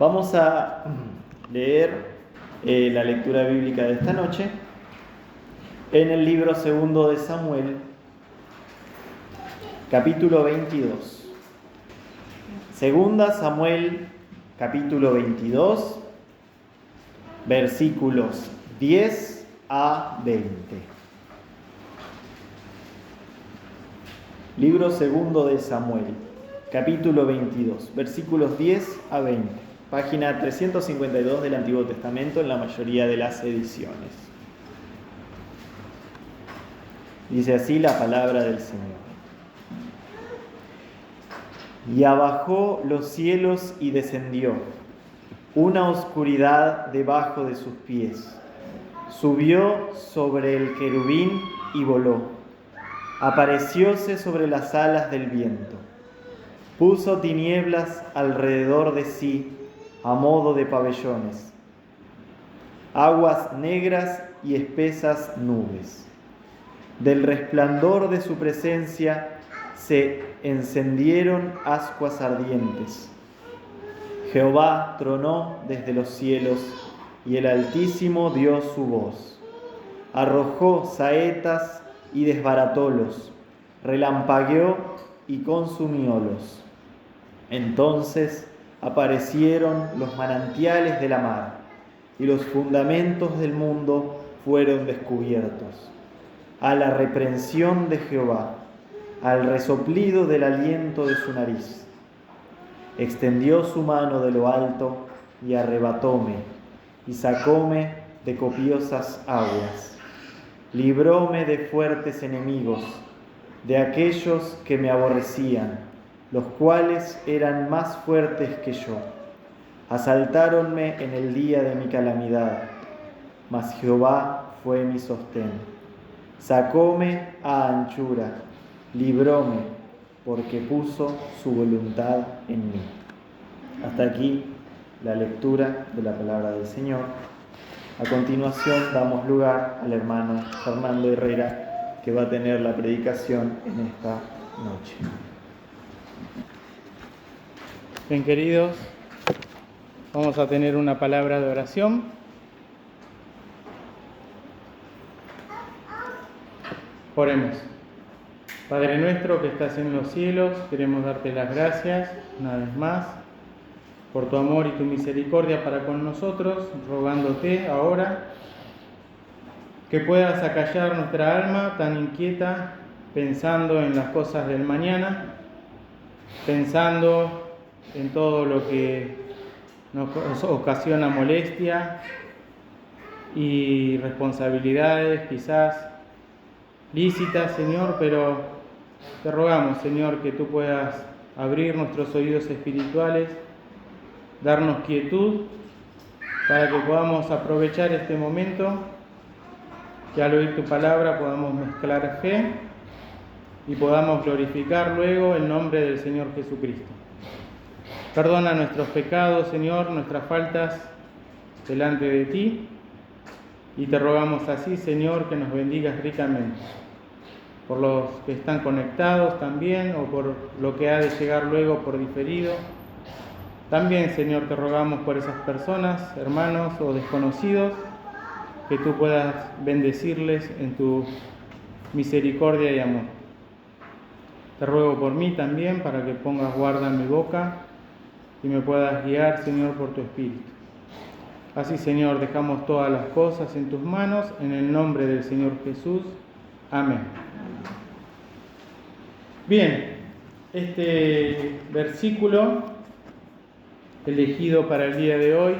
Vamos a leer la lectura bíblica de esta noche en el libro segundo de Samuel, capítulo 22. Segunda Samuel, capítulo 22, versículos 10 a 20. Libro segundo de Samuel, capítulo 22, versículos 10 a 20. Página 352 del Antiguo Testamento en la mayoría de las ediciones. Dice así la palabra del Señor. Y abajó los cielos y descendió, una oscuridad debajo de sus pies. Subió sobre el querubín y voló. Aparecióse sobre las alas del viento. Puso tinieblas alrededor de sí, a modo de pabellones, aguas negras y espesas nubes. Del resplandor de su presencia se encendieron ascuas ardientes. Jehová tronó desde los cielos y el Altísimo dio su voz. Arrojó saetas y desbaratólos, relampagueó y consumiólos. Entonces aparecieron los manantiales de la mar, y los fundamentos del mundo fueron descubiertos. A la reprensión de Jehová, al resoplido del aliento de su nariz. Extendió su mano de lo alto y arrebatóme, y sacóme de copiosas aguas. Libróme de fuertes enemigos, de aquellos que me aborrecían, los cuales eran más fuertes que yo. Asaltáronme en el día de mi calamidad, mas Jehová fue mi sostén. Sacóme a anchura, libróme, porque puso su voluntad en mí. Hasta aquí la lectura de la palabra del Señor. A continuación damos lugar al hermano Fernando Herrera, que va a tener la predicación en esta noche. Bien, queridos, vamos a tener una palabra de oración. Oremos. Padre nuestro que estás en los cielos, queremos darte las gracias una vez más por tu amor y tu misericordia para con nosotros, rogándote ahora que puedas acallar nuestra alma tan inquieta, pensando en las cosas del mañana, pensando en todo lo que nos ocasiona molestia y responsabilidades quizás lícitas, Señor, pero te rogamos, Señor, que tú puedas abrir nuestros oídos espirituales, darnos quietud para que podamos aprovechar este momento, que al oír tu palabra podamos mezclar fe y podamos glorificar luego el nombre del Señor Jesucristo. Perdona nuestros pecados, Señor, nuestras faltas delante de ti, y te rogamos así, Señor, que nos bendigas ricamente, por los que están conectados también, o por lo que ha de llegar luego por diferido. También, Señor, te rogamos por esas personas, hermanos o desconocidos, que tú puedas bendecirles en tu misericordia y amor. Te ruego por mí también, para que pongas guarda en mi boca y me puedas guiar, Señor, por tu Espíritu. Así, Señor, dejamos todas las cosas en tus manos, en el nombre del Señor Jesús. Amén. Bien, este versículo elegido para el día de hoy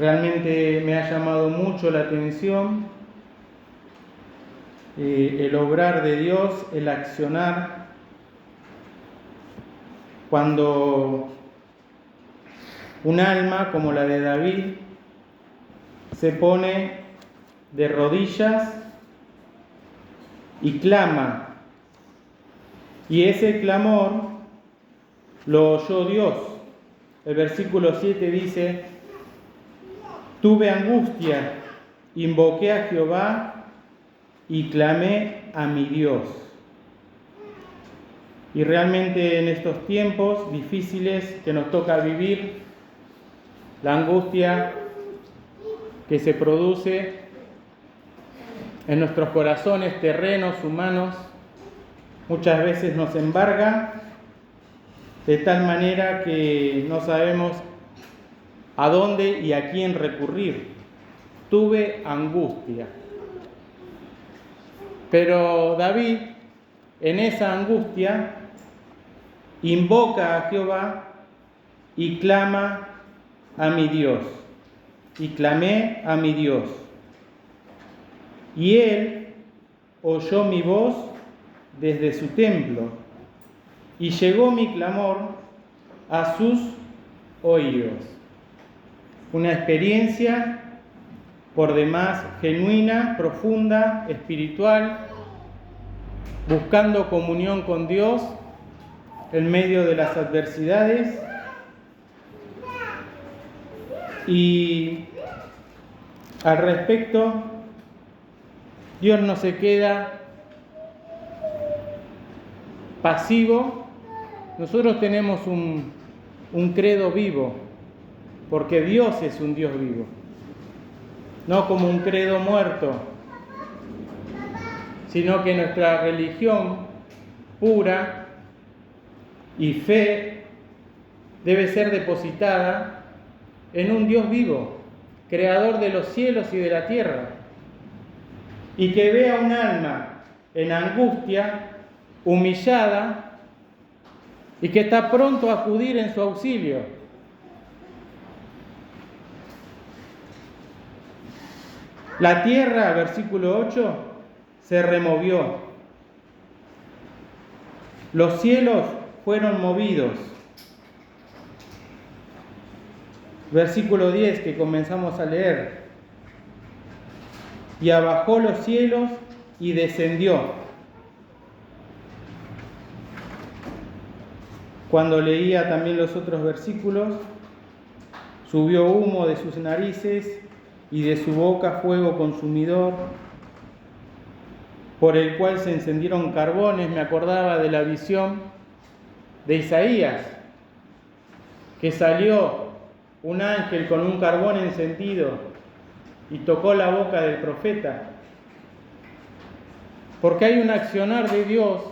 realmente me ha llamado mucho la atención. El obrar de Dios, el accionar, cuando un alma como la de David se pone de rodillas y clama, y ese clamor lo oyó Dios. El versículo 7 dice: tuve angustia, invoqué a Jehová y clamé a mi Dios. Y realmente en estos tiempos difíciles que nos toca vivir, la angustia que se produce en nuestros corazones terrenos, humanos, muchas veces nos embarga de tal manera que no sabemos a dónde y a quién recurrir. Tuve angustia. Pero David, en esa angustia, invoca a Jehová y clama a mi Dios. Y clamé a mi Dios. Y él oyó mi voz desde su templo, y llegó mi clamor a sus oídos. Una experiencia por demás genuina, profunda, espiritual, buscando comunión con Dios en medio de las adversidades. Y al respecto, Dios no se queda pasivo. Nosotros tenemos un credo vivo, porque Dios es un Dios vivo, no como un credo muerto, sino que nuestra religión pura y fe debe ser depositada en un Dios vivo, creador de los cielos y de la tierra, y que vea un alma en angustia, humillada, y que está pronto a acudir en su auxilio. La tierra, versículo 8, se removió. Los cielos fueron movidos. Versículo 10 que comenzamos a leer. Y abajó los cielos y descendió. Cuando leía también los otros versículos, subió humo de sus narices y de su boca fuego consumidor, por el cual se encendieron carbones. Me acordaba de la visión de Isaías, que salió un ángel con un carbón encendido y tocó la boca del profeta. Porque hay un accionar de Dios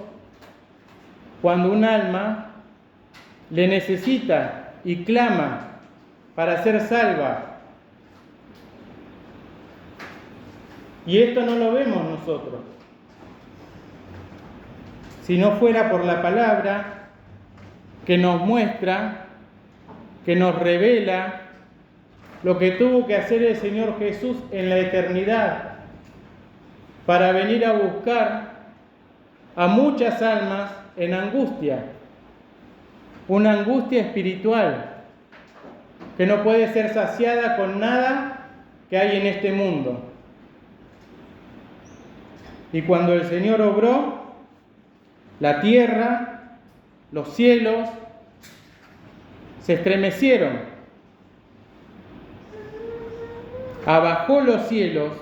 cuando un alma le necesita y clama para ser salva. Y esto no lo vemos nosotros. Si no fuera por la palabra que nos muestra, que nos revela lo que tuvo que hacer el Señor Jesús en la eternidad para venir a buscar a muchas almas en angustia, una angustia espiritual que no puede ser saciada con nada que hay en este mundo. Y cuando el Señor obró, la tierra, los cielos se estremecieron. Abajó los cielos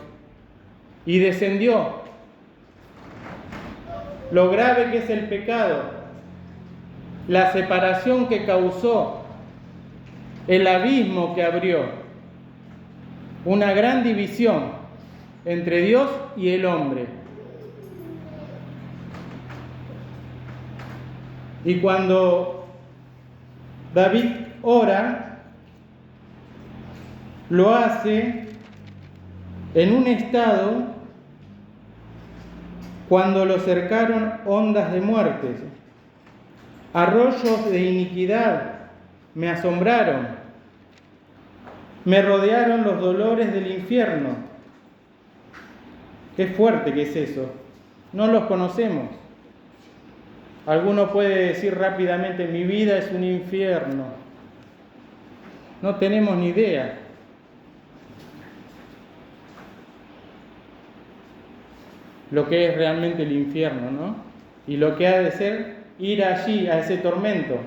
y descendió. Lo grave que es el pecado, la separación que causó, el abismo que abrió, una gran división entre Dios y el hombre. Y cuando David ora, lo hace en un estado cuando lo cercaron ondas de muerte. Arroyos de iniquidad me asombraron. Me rodearon los dolores del infierno. Qué fuerte que es eso. No los conocemos. Alguno puede decir rápidamente, mi vida es un infierno. No tenemos ni idea. Lo que es realmente el infierno, ¿no? Y lo que ha de ser ir allí, a ese tormento.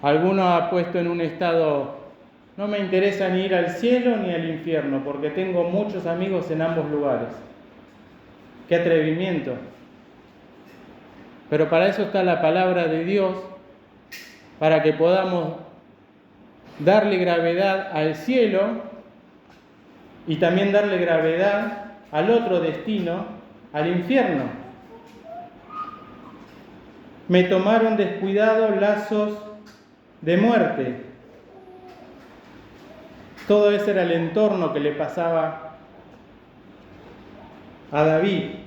Alguno ha puesto en un estado, no me interesa ni ir al cielo ni al infierno, porque tengo muchos amigos en ambos lugares. qué atrevimiento. Pero para eso está la palabra de Dios, para que podamos darle gravedad al cielo y también darle gravedad al otro destino, al infierno. Me tomaron descuidado lazos de muerte. Todo ese era el entorno que le pasaba a David.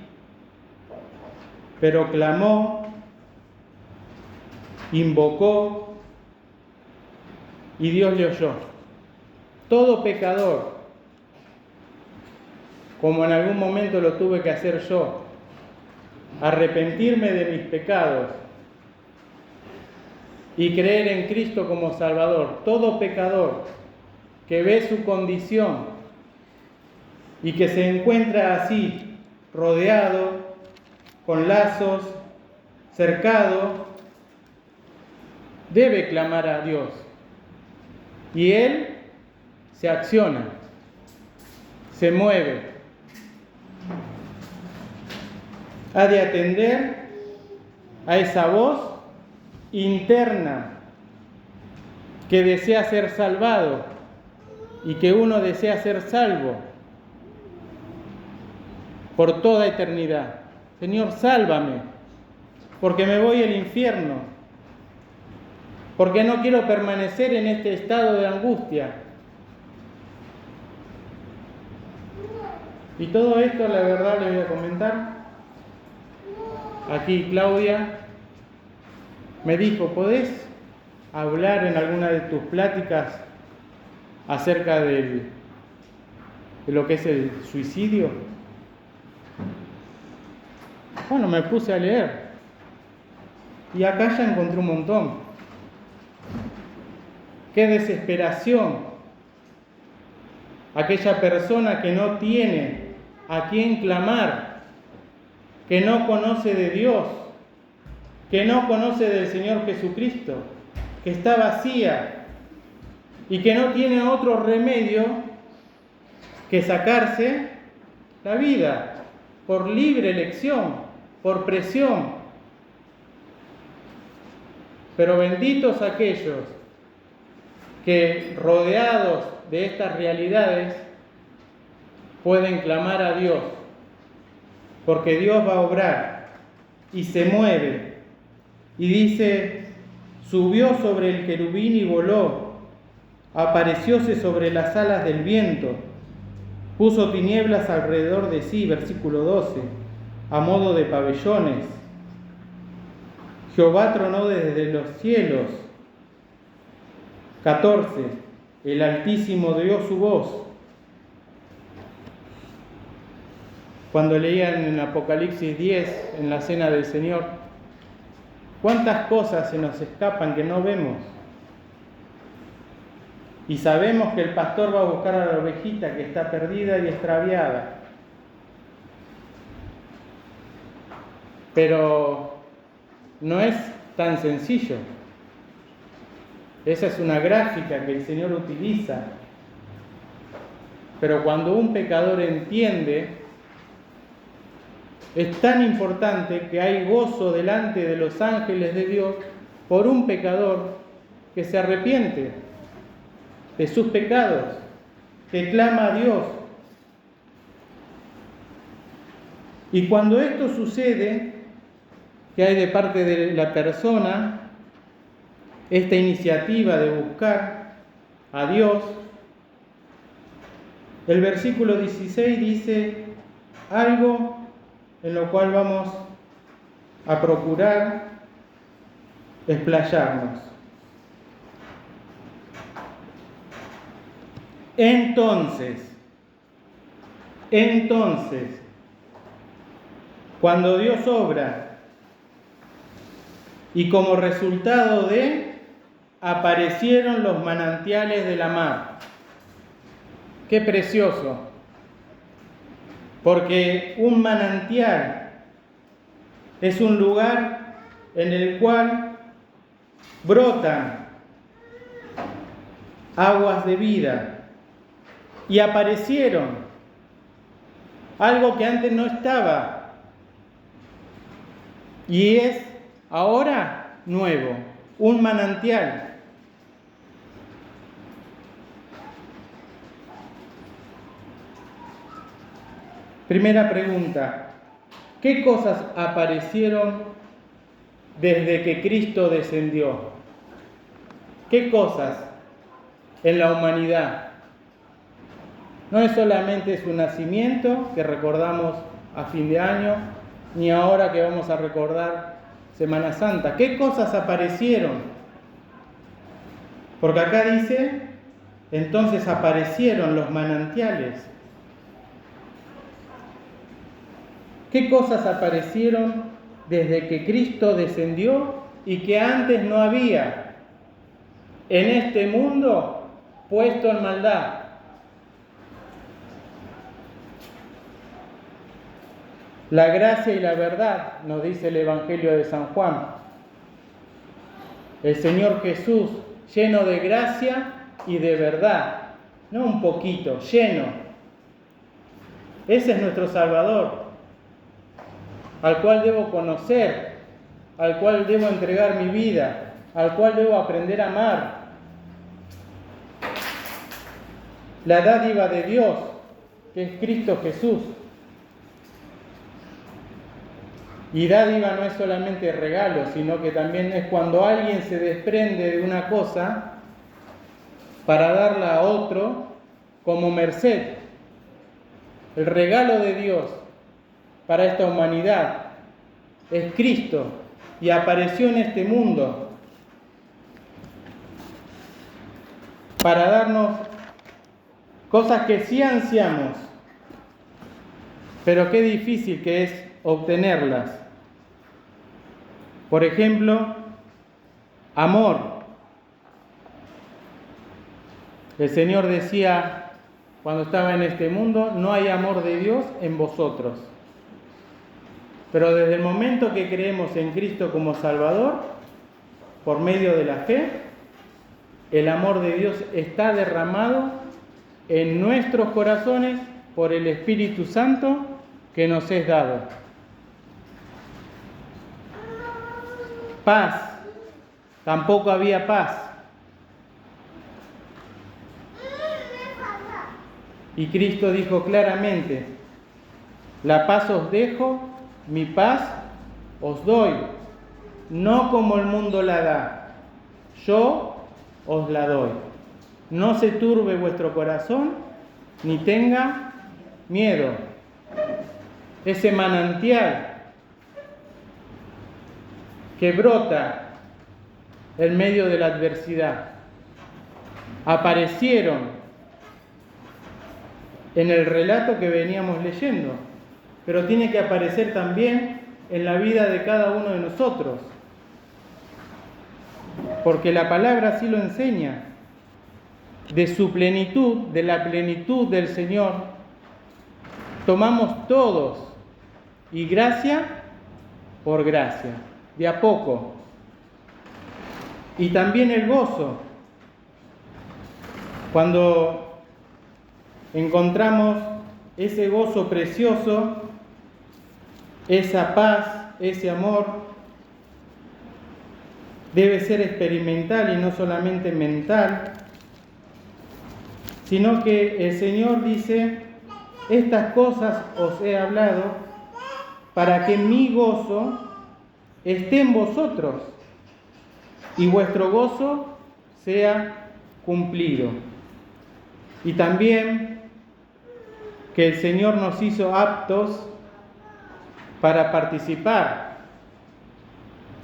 Pero clamó, invocó y Dios le oyó. Todo pecador, como en algún momento lo tuve que hacer yo, arrepentirme de mis pecados y creer en Cristo como Salvador. Todo pecador que ve su condición y que se encuentra así, rodeado, con lazos, cercado, debe clamar a Dios. Y Él se acciona, se mueve. Ha de atender a esa voz interna que desea ser salvado y que uno desea ser salvo por toda eternidad. Señor, sálvame, porque me voy al infierno, porque no quiero permanecer en este estado de angustia. Y todo esto, la verdad, le voy a comentar. Aquí Claudia me dijo, ¿podés hablar en alguna de tus pláticas acerca de lo que es el suicidio? Bueno, me puse a leer y acá ya encontré un montón. Qué desesperación. Aquella persona que no tiene a quién clamar, que no conoce de Dios, que no conoce del Señor Jesucristo, que está vacía y que no tiene otro remedio que sacarse la vida por libre elección, por presión. Pero benditos aquellos que, rodeados de estas realidades, pueden clamar a Dios, porque Dios va a obrar y se mueve. Y dice, subió sobre el querubín y voló, aparecióse sobre las alas del viento, puso tinieblas alrededor de sí, versículo 12, a modo de pabellones. Jehová tronó desde los cielos. 14. El Altísimo dio su voz. Cuando leían en Apocalipsis 10, en la cena del Señor, cuántas cosas se nos escapan que no vemos. Y sabemos que el pastor va a buscar a la ovejita que está perdida y extraviada. Pero no es tan sencillo. Esa es una gráfica que el Señor utiliza. Pero cuando un pecador entiende, es tan importante que hay gozo delante de los ángeles de Dios por un pecador que se arrepiente de sus pecados, que clama a Dios. Y cuando esto sucede, que hay de parte de la persona esta iniciativa de buscar a Dios, el versículo 16 dice algo en lo cual vamos a procurar explayarnos. Entonces, cuando Dios obra y como resultado aparecieron los manantiales de la mar. ¡Qué precioso! Porque un manantial es un lugar en el cual brotan aguas de vida. Y aparecieron algo que antes no estaba. y es ahora nuevo, un manantial. Primera pregunta, ¿qué cosas aparecieron desde que Cristo descendió? ¿Qué cosas en la humanidad? No es solamente su nacimiento, que recordamos a fin de año, ni ahora que vamos a recordar Semana Santa. ¿Qué cosas aparecieron? Porque acá dice, entonces aparecieron los manantiales. ¿Qué cosas aparecieron desde que Cristo descendió y que antes no había en este mundo puesto en maldad? La gracia y la verdad, nos dice el Evangelio de San Juan. El Señor Jesús, lleno de gracia y de verdad, no un poquito, lleno. Ese es nuestro Salvador, al cual debo conocer, al cual debo entregar mi vida, al cual debo aprender a amar. La dádiva de Dios, que es Cristo Jesús. Y dádiva no es solamente regalo, sino que también es cuando alguien se desprende de una cosa para darla a otro como merced. El regalo de Dios para esta humanidad es Cristo y apareció en este mundo para darnos cosas que sí ansiamos, pero qué difícil que es obtenerlas. Por ejemplo, amor. El Señor decía cuando estaba en este mundo, no hay amor de Dios en vosotros. Pero desde el momento que creemos en Cristo como Salvador, por medio de la fe, el amor de Dios está derramado en nuestros corazones por el Espíritu Santo que nos es dado. Paz. Tampoco había paz. Y Cristo dijo claramente, la paz os dejo, mi paz os doy, no como el mundo la da, yo os la doy. No se turbe vuestro corazón, ni tenga miedo. Ese manantial que brota en medio de la adversidad. Aparecieron en el relato que veníamos leyendo, pero tiene que aparecer también en la vida de cada uno de nosotros, porque la palabra así lo enseña. De su plenitud, de la plenitud del Señor, tomamos todos, y gracia por gracia, de a poco. Y también el gozo, cuando encontramos ese gozo precioso, esa paz, ese amor, debe ser experimental y no solamente mental, sino que el Señor dice, estas cosas os he hablado para que mi gozo esté en vosotros y vuestro gozo sea cumplido. Y también que el Señor nos hizo aptos para participar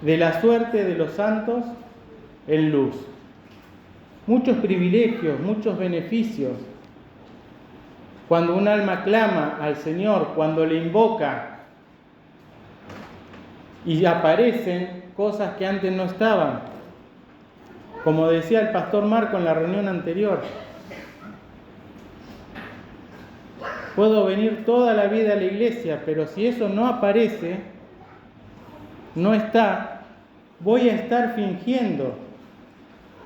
de la suerte de los santos en luz. Muchos privilegios, muchos beneficios. Cuando un alma clama al Señor, cuando le invoca y aparecen cosas que antes no estaban. Como decía el pastor Marco en la reunión anterior, puedo venir toda la vida a la iglesia, pero si eso no aparece, no está, voy a estar fingiendo,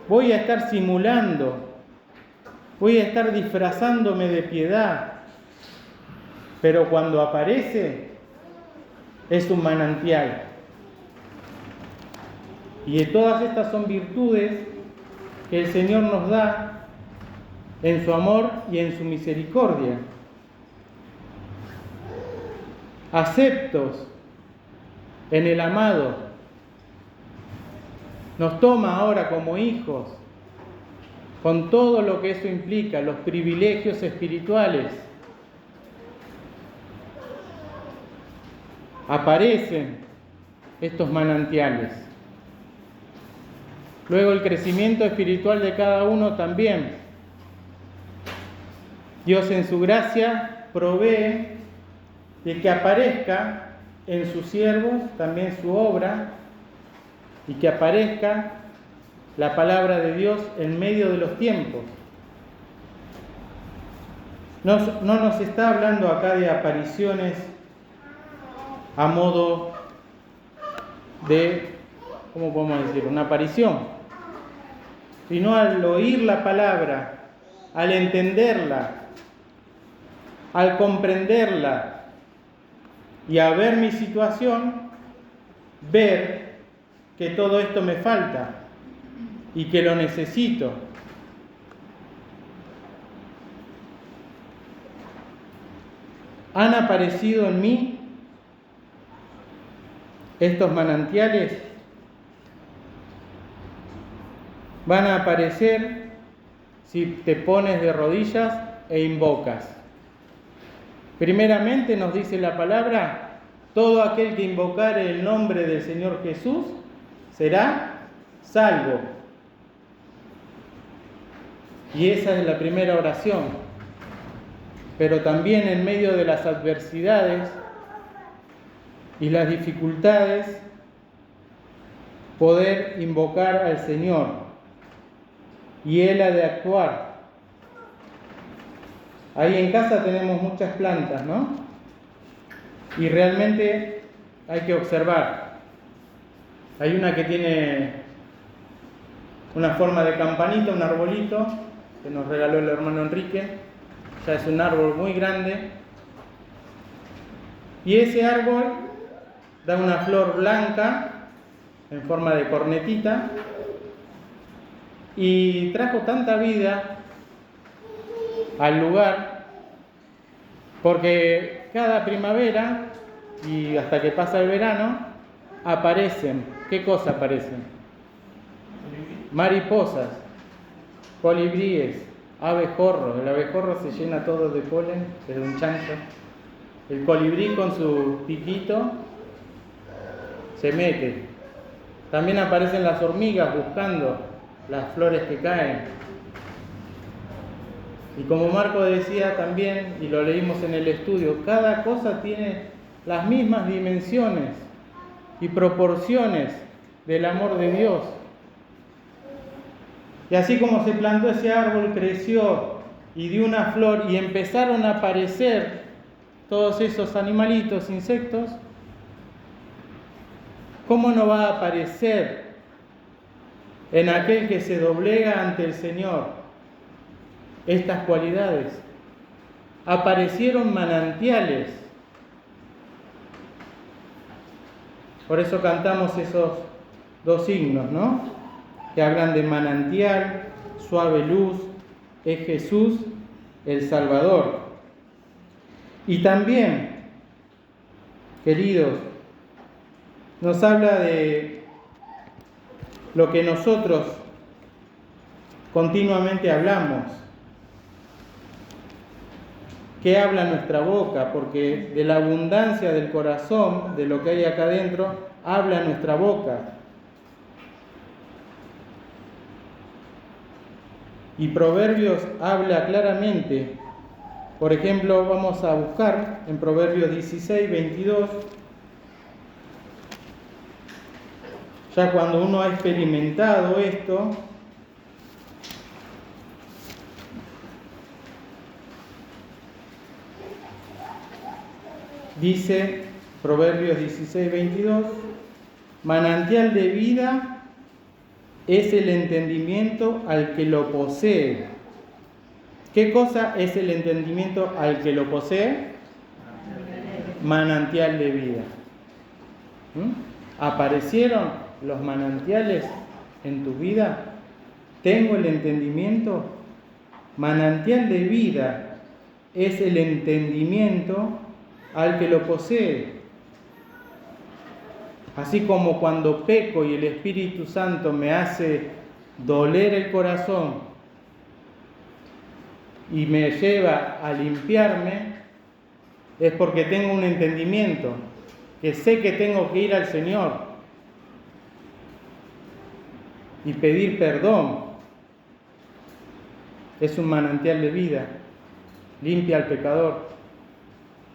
voy a estar simulando, voy a estar disfrazándome de piedad. Pero cuando aparece, es un manantial, Y todas estas son virtudes que el Señor nos da en su amor y en su misericordia. Aceptos en el amado. Nos toma ahora como hijos, con todo lo que eso implica, los privilegios espirituales. Aparecen estos manantiales. Luego el crecimiento espiritual de cada uno también. Dios en su gracia provee de que aparezca en sus siervos también su obra y que aparezca la palabra de Dios en medio de los tiempos. No nos está hablando acá de apariciones a modo de, ¿cómo podemos decir?, una aparición, sino al oír la palabra, al entenderla, al comprenderla y a ver mi situación, ver que todo esto me falta y que lo necesito. ¿Han aparecido en mí estos manantiales? Van a aparecer si te pones de rodillas e invocas. Primeramente nos dice la palabra, todo aquel que invocare el nombre del Señor Jesús será salvo. Y esa es la primera oración. Pero también en medio de las adversidades y las dificultades, poder invocar al Señor. Y Él ha de actuar. Ahí en casa tenemos muchas plantas, ¿no? Y realmente hay que observar. Hay una que tiene una forma de campanita, un arbolito, que nos regaló el hermano Enrique. Ya es un árbol muy grande. Y ese árbol da una flor blanca en forma de cornetita. Y trajo tanta vida al lugar, porque cada primavera y hasta que pasa el verano aparecen. ¿Qué cosas aparecen? Mariposas, colibríes, abejorros. El abejorro se llena todo de polen, es un chancho. El colibrí con su piquito se mete. También aparecen las hormigas buscando las flores que caen. Y como Marco decía también, y lo leímos en el estudio, cada cosa tiene las mismas dimensiones y proporciones del amor de Dios. Y así como se plantó ese árbol, creció y dio una flor y empezaron a aparecer todos esos animalitos, insectos, ¿cómo no va a aparecer en aquel que se doblega ante el Señor estas cualidades? Aparecieron manantiales. Por eso cantamos esos dos signos, ¿no? Que hablan de manantial, suave luz, es Jesús el Salvador. Y también, queridos, nos habla de lo que nosotros continuamente hablamos. ¿Qué habla nuestra boca? Porque de la abundancia del corazón, de lo que hay acá adentro, habla nuestra boca. Y Proverbios habla claramente. Por ejemplo, vamos a buscar en Proverbios 16, 22. Ya cuando uno ha experimentado esto, dice Proverbios 16, 22, manantial de vida es el entendimiento al que lo posee. ¿Qué cosa es el entendimiento al que lo posee? Manantial de vida. Aparecieron los manantiales en tu vida? ¿Tengo el entendimiento? Manantial de vida es el entendimiento al que lo posee. Así como cuando peco y el Espíritu Santo me hace doler el corazón y me lleva a limpiarme, es porque tengo un entendimiento, que sé que tengo que ir al Señor y pedir perdón. Es un manantial de vida, limpia al pecador.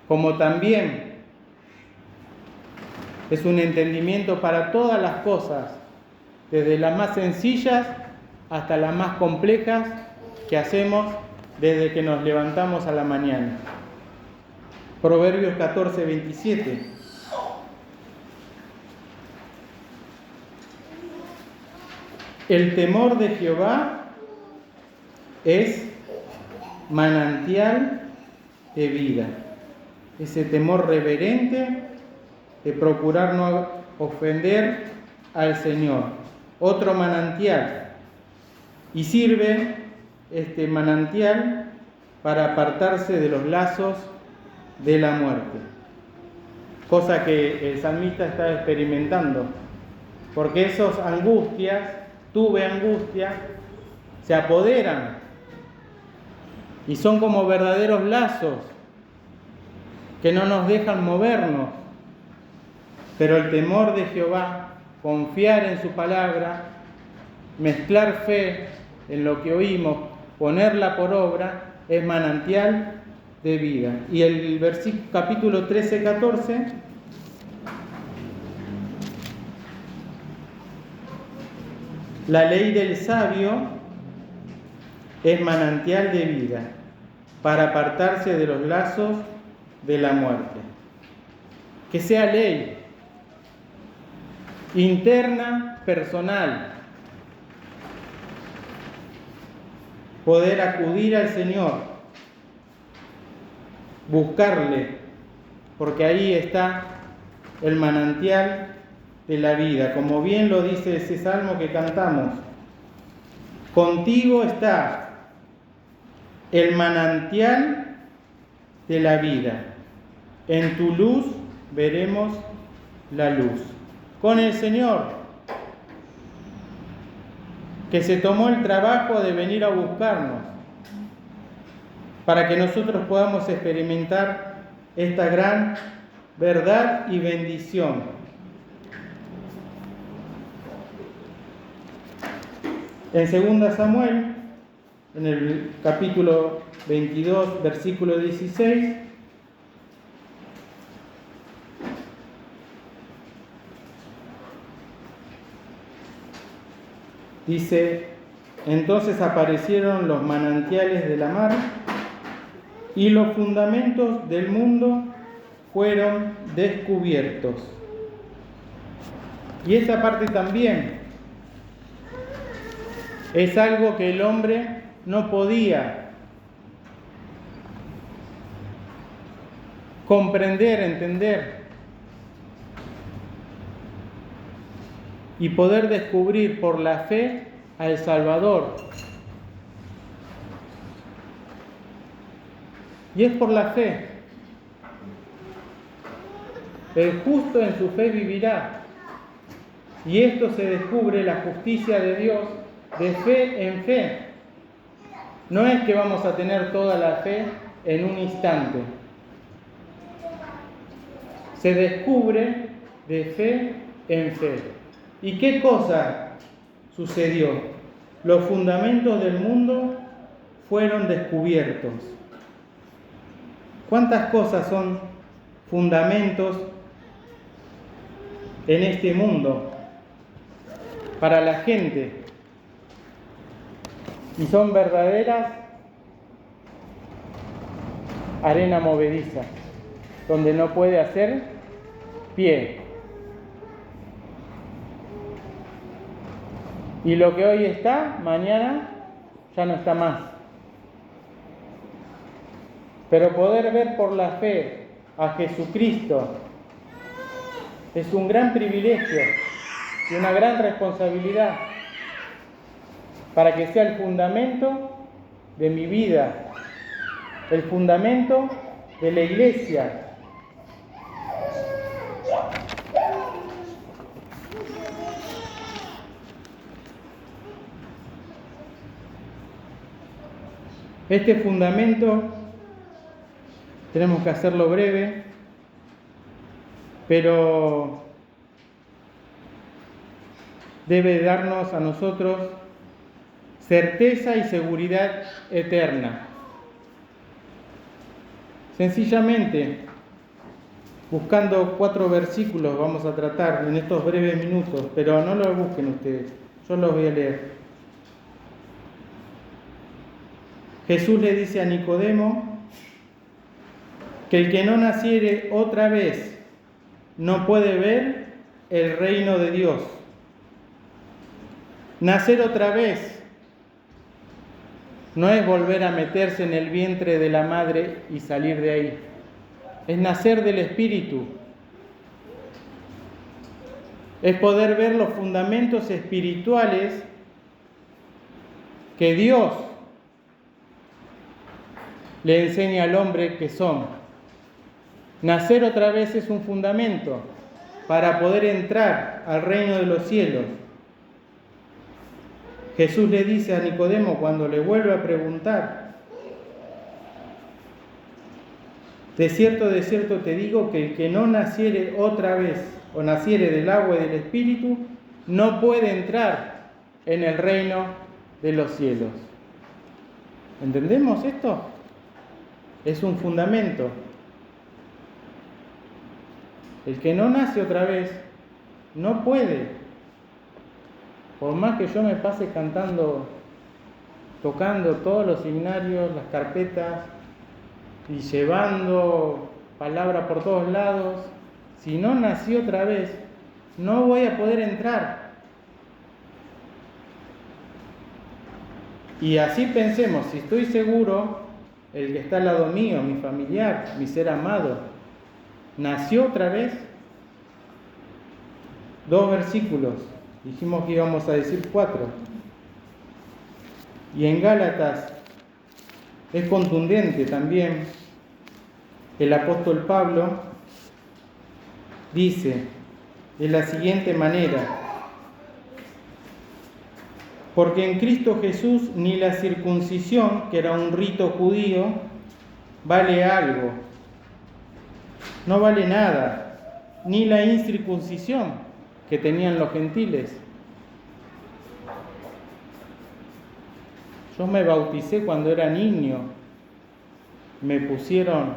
Como también es un entendimiento para todas las cosas, desde las más sencillas hasta las más complejas que hacemos desde que nos levantamos a la mañana. Proverbios 14, 27. El temor de Jehová es manantial de vida. Ese temor reverente de procurar no ofender al Señor. Otro manantial. Y sirve este manantial para apartarse de los lazos de la muerte. Cosa que el salmista está experimentando. Porque esas angustias, tuve angustia, se apoderan y son como verdaderos lazos que no nos dejan movernos. Pero el temor de Jehová, confiar en su palabra, mezclar fe en lo que oímos, ponerla por obra, es manantial de vida. Y el capítulo 13, 14, la ley del sabio es manantial de vida para apartarse de los lazos de la muerte. Que sea ley interna, personal, poder acudir al Señor, buscarle, porque ahí está el manantial de la vida, como bien lo dice ese salmo que cantamos. Contigo está el manantial de la vida, en tu luz veremos la luz. Con el Señor, que se tomó el trabajo de venir a buscarnos, para que nosotros podamos experimentar esta gran verdad y bendición. En 2 Samuel, en el capítulo 22, versículo 16, dice: entonces aparecieron los manantiales de la mar y los fundamentos del mundo fueron descubiertos. Y esta parte también es algo que el hombre no podía comprender, entender y poder descubrir por la fe al Salvador. Y es por la fe. El justo en su fe vivirá. Y esto se descubre la justicia de Dios de fe en fe. No es que vamos a tener toda la fe en un instante. Se descubre de fe en fe. ¿Y qué cosa sucedió? Los fundamentos del mundo fueron descubiertos. ¿Cuántas cosas son fundamentos en este mundo para la gente? Y son verdaderas arena movediza, donde no puede hacer pie. Y lo que hoy está, mañana ya no está más. Pero poder ver por la fe a Jesucristo es un gran privilegio. y una gran responsabilidad para que sea el fundamento de mi vida, el fundamento de la iglesia. Este fundamento tenemos que hacerlo breve, pero debe darnos a nosotros certeza y seguridad eterna. Sencillamente, buscando 4 versículos vamos a tratar en estos breves minutos, pero no los busquen ustedes, yo los voy a leer. Jesús le dice a Nicodemo que el que no naciere otra vez no puede ver el reino de Dios. Nacer otra vez no es volver a meterse en el vientre de la madre y salir de ahí. Es nacer del Espíritu. Es poder ver los fundamentos espirituales que Dios le enseña al hombre que son. Nacer otra vez es un fundamento para poder entrar al reino de los cielos. Jesús le dice a Nicodemo cuando le vuelve a preguntar: de cierto te digo que el que no naciere otra vez o naciere del agua y del Espíritu no puede entrar en el reino de los cielos. ¿Entendemos esto? Es un fundamento. El que no nace otra vez no puede. Por más que yo me pase cantando, tocando todos los himnarios, las carpetas y llevando palabra por todos lados, si no nací otra vez, no voy a poder entrar. Y así pensemos, si estoy seguro, el que está al lado mío, mi familiar, mi ser amado, nació otra vez. 2 versículos, dijimos que íbamos a decir 4. Y en Gálatas es contundente también. El apóstol Pablo dice de la siguiente manera: porque en Cristo Jesús ni la circuncisión, que era un rito judío, vale algo, no vale nada, ni la incircuncisión que tenían los gentiles. Yo me bauticé cuando era niño, me pusieron,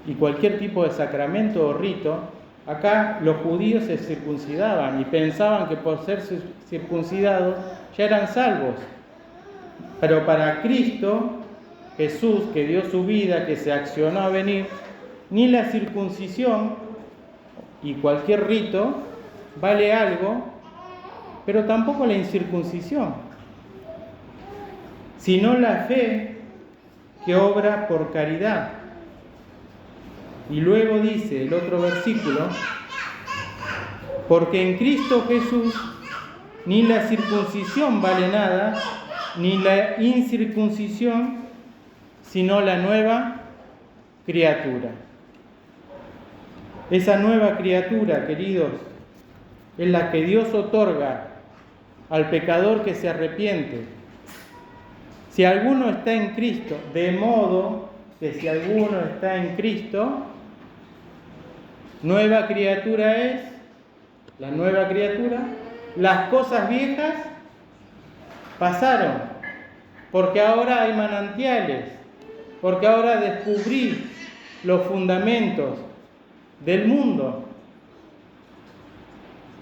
y cualquier tipo de sacramento o rito, acá los judíos se circuncidaban y pensaban que por ser circuncidados ya eran salvos. Pero para Cristo, Jesús, que dio su vida, que se accionó a venir, ni la circuncisión y cualquier rito vale algo, pero tampoco la incircuncisión, sino la fe que obra por caridad. Y luego dice el otro versículo: porque en Cristo Jesús ni la circuncisión vale nada, ni la incircuncisión, sino la nueva criatura. Esa nueva criatura, queridos, es la que Dios otorga al pecador que se arrepiente. Si alguno está en Cristo, de modo que si alguno está en Cristo, nueva criatura es, la nueva criatura, las cosas viejas pasaron, porque ahora hay manantiales, porque ahora descubrí los fundamentos del mundo.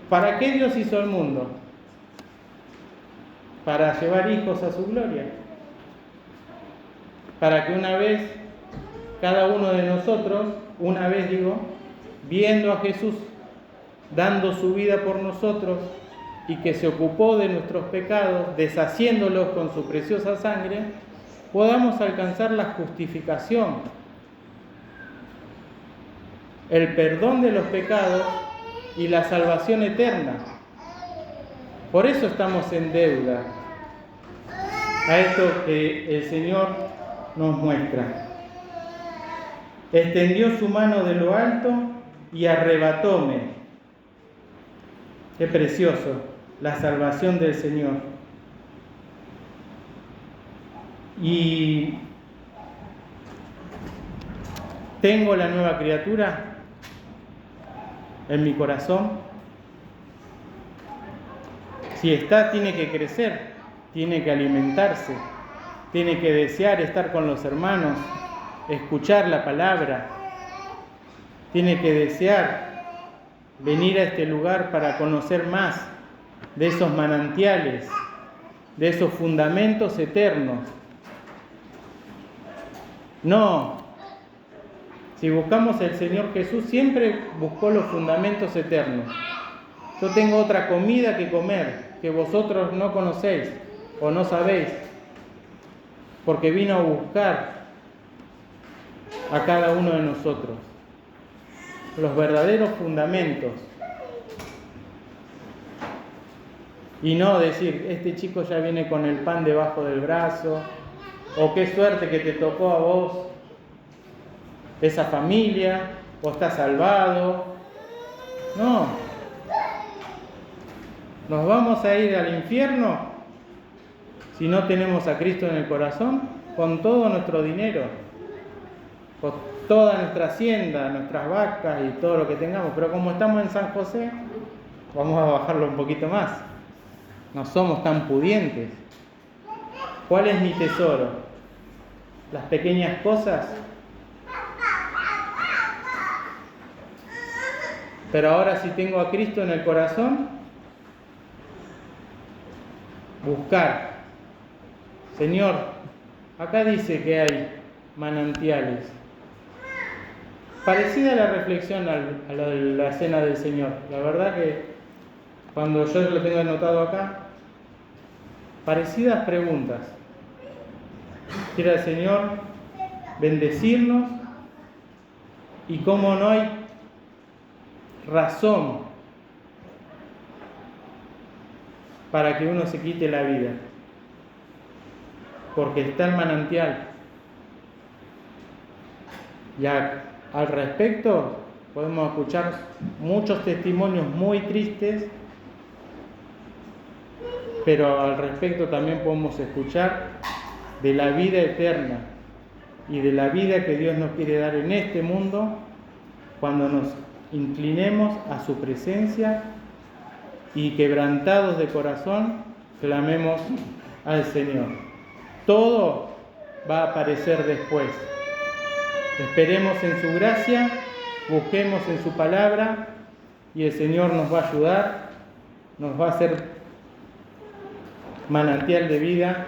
¿Para qué Dios hizo el mundo? Para llevar hijos a su gloria. Para que una vez, cada uno de nosotros, una vez digo, viendo a Jesús dando su vida por nosotros y que se ocupó de nuestros pecados, deshaciéndolos con su preciosa sangre, podamos alcanzar la justificación, el perdón de los pecados y la salvación eterna. Por eso estamos en deuda a esto que el Señor nos muestra. Extendió su mano de lo alto y arrebatóme. Qué precioso, la salvación del Señor. Y tengo la nueva criatura en mi corazón. Si está, tiene que crecer, tiene que alimentarse, tiene que desear estar con los hermanos, escuchar la palabra, tiene que desear venir a este lugar para conocer más de esos manantiales, de esos fundamentos eternos. No, si buscamos el Señor Jesús, siempre buscó los fundamentos eternos. Yo tengo otra comida que comer, que vosotros no conocéis o no sabéis, porque vino a buscar a cada uno de nosotros los verdaderos fundamentos. Y no decir, este chico ya viene con el pan debajo del brazo, o qué suerte que te tocó a vos esa familia, o estás salvado. No. ¿Nos vamos a ir al infierno si no tenemos a Cristo en el corazón? Con todo nuestro dinero, con toda nuestra hacienda, nuestras vacas y todo lo que tengamos. Pero como estamos en San José, vamos a bajarlo un poquito más. No somos tan pudientes. ¿Cuál es mi tesoro? Las pequeñas cosas. Pero ahora si tengo a Cristo en el corazón, buscar. Señor, acá dice que hay manantiales. Parecida a la reflexión a lo de la cena del Señor. La verdad que cuando yo lo tengo anotado acá, parecidas preguntas. Quiera el Señor bendecirnos y cómo no hay razón para que uno se quite la vida, porque está el manantial. Y al respecto podemos escuchar muchos testimonios muy tristes, pero al respecto también podemos escuchar de la vida eterna y de la vida que Dios nos quiere dar en este mundo cuando nos inclinemos a su presencia y quebrantados de corazón clamemos al Señor. Todo va a aparecer después. Esperemos en su gracia, busquemos en su palabra y el Señor nos va a ayudar, nos va a hacer manantial de vida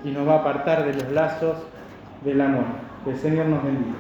y nos va a apartar de los lazos del amor. Que el Señor nos bendiga.